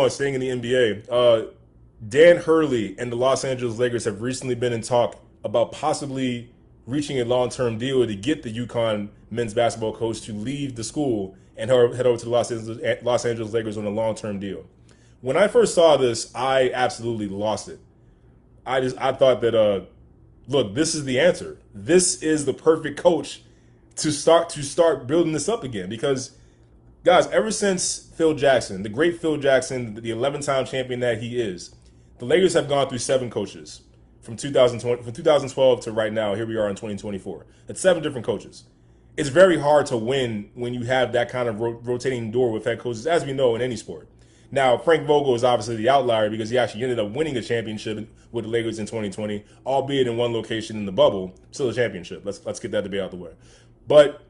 Staying in the NBA, Dan Hurley and the Los Angeles Lakers have recently been in talk about possibly reaching a long-term deal to get the UConn men's basketball coach to leave the school and head over to the Los Angeles Lakers on a long-term deal. When I first saw this, I absolutely lost it. I thought that look, this is the answer. This is the perfect coach to start building this up again because guys, ever since Phil Jackson, the great Phil Jackson, the 11-time champion that he is, the Lakers have gone through 7 coaches from 2012 to right now. Here we are in 2024. That's 7 different coaches. It's very hard to win when you have that kind of rotating door with head coaches, as we know in any sport. Now, Frank Vogel is obviously the outlier because he actually ended up winning a championship with the Lakers in 2020, albeit in one location in the bubble, still a championship. Let's get that debate out the way. But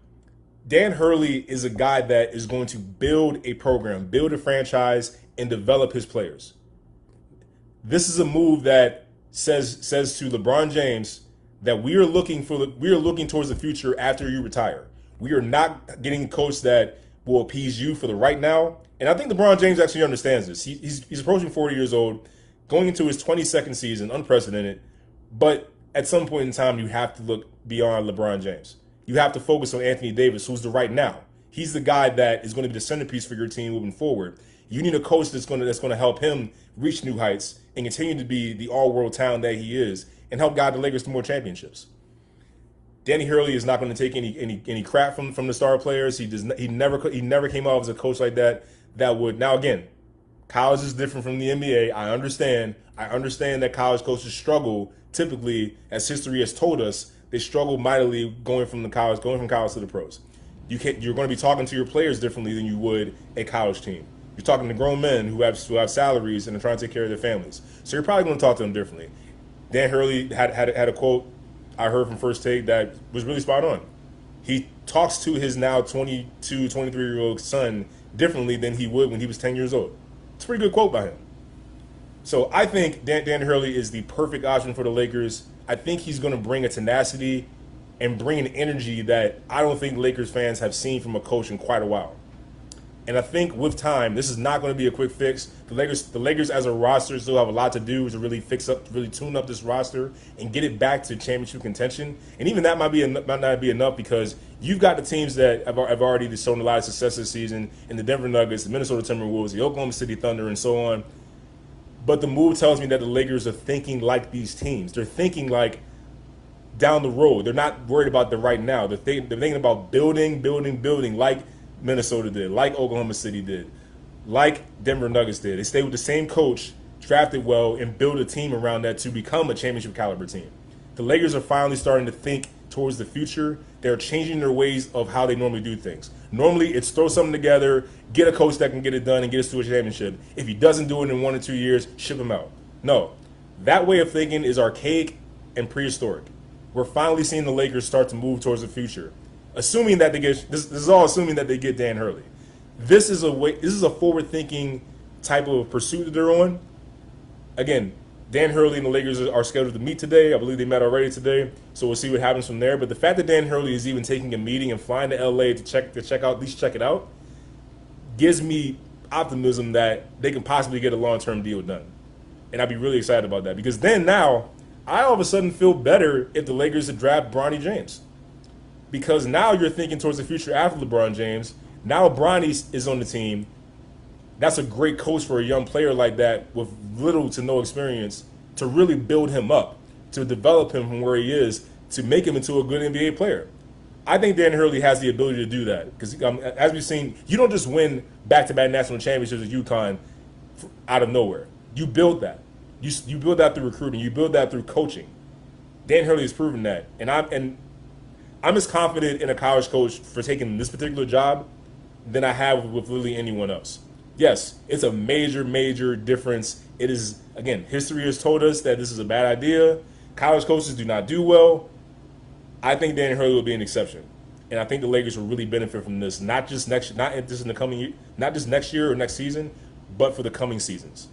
Dan Hurley is a guy that is going to build a program, build a franchise, and develop his players. This is a move that says to LeBron James that we are looking towards the future after you retire. We are not getting a coach that will appease you for the right now. And I think LeBron James actually understands this. He's approaching 40 years old, going into his 22nd season, unprecedented. But at some point in time, you have to look beyond LeBron James. You have to focus on Anthony Davis, who's the right now. He's the guy that is going to be the centerpiece for your team moving forward. You need a coach that's going to help him reach new heights and continue to be the all-world talent that he is and help guide the Lakers to more championships. Danny Hurley is not going to take any crap from the star players. He never came out as a coach like that would. Now again, college is different from the NBA. I understand that college coaches struggle typically, as history has told us. They struggle mightily going from college to the pros. You're going to be talking to your players differently than you would a college team. You're talking to grown men who have salaries and are trying to take care of their families. So you're probably going to talk to them differently. Dan Hurley had a quote I heard from First Take that was really spot on. He talks to his now 22, 23-year-old son differently than he would when he was 10 years old. It's a pretty good quote by him. So I think Dan Hurley is the perfect option for the Lakers. I think he's going to bring a tenacity and bring an energy that I don't think Lakers fans have seen from a coach in quite a while. And I think with time, this is not going to be a quick fix. The Lakers as a roster still have a lot to do to really tune up this roster and get it back to championship contention. And even that might not be enough because you've got the teams that have already shown a lot of success this season in the Denver Nuggets, the Minnesota Timberwolves, the Oklahoma City Thunder, and so on. But the move tells me that the Lakers are thinking like these teams. They're thinking like down the road. They're not worried about the right now. They're thinking about building like Minnesota did, like Oklahoma City did, like Denver Nuggets did. They stayed with the same coach, drafted well, and built a team around that to become a championship caliber team. The Lakers are finally starting to think towards the future. They're changing their ways of how they normally do things. Normally, it's throw something together, get a coach that can get it done, and get us to a championship. If he doesn't do it in 1 or 2 years, ship him out. No, that way of thinking is archaic and prehistoric. We're finally seeing the Lakers start to move towards the future. Assuming that they get this is all assuming that they get Dan Hurley. This is a forward-thinking type of pursuit that they're on. Again, Dan Hurley and the Lakers are scheduled to meet today. I believe they met already today, so we'll see what happens from there. But the fact that Dan Hurley is even taking a meeting and flying to LA to check it out, gives me optimism that they can possibly get a long-term deal done. And I'd be really excited about that because now I all of a sudden feel better if the Lakers draft Bronny James. Because now you're thinking towards the future after LeBron James. Now Bronny is on the team. That's a great coach for a young player like that with little to no experience to really build him up, to develop him from where he is, to make him into a good NBA player. I think Dan Hurley has the ability to do that because, as we've seen, you don't just win back-to-back national championships at UConn out of nowhere. You build that. You build that through recruiting. You build that through coaching. Dan Hurley has proven that, and I'm as confident in a college coach for taking this particular job than I have with literally anyone else. Yes, it's a major, major difference. It is, again, history has told us that this is a bad idea. College coaches do not do well. I think Dan Hurley will be an exception. And I think the Lakers will really benefit from this, not just next year or next season, but for the coming seasons.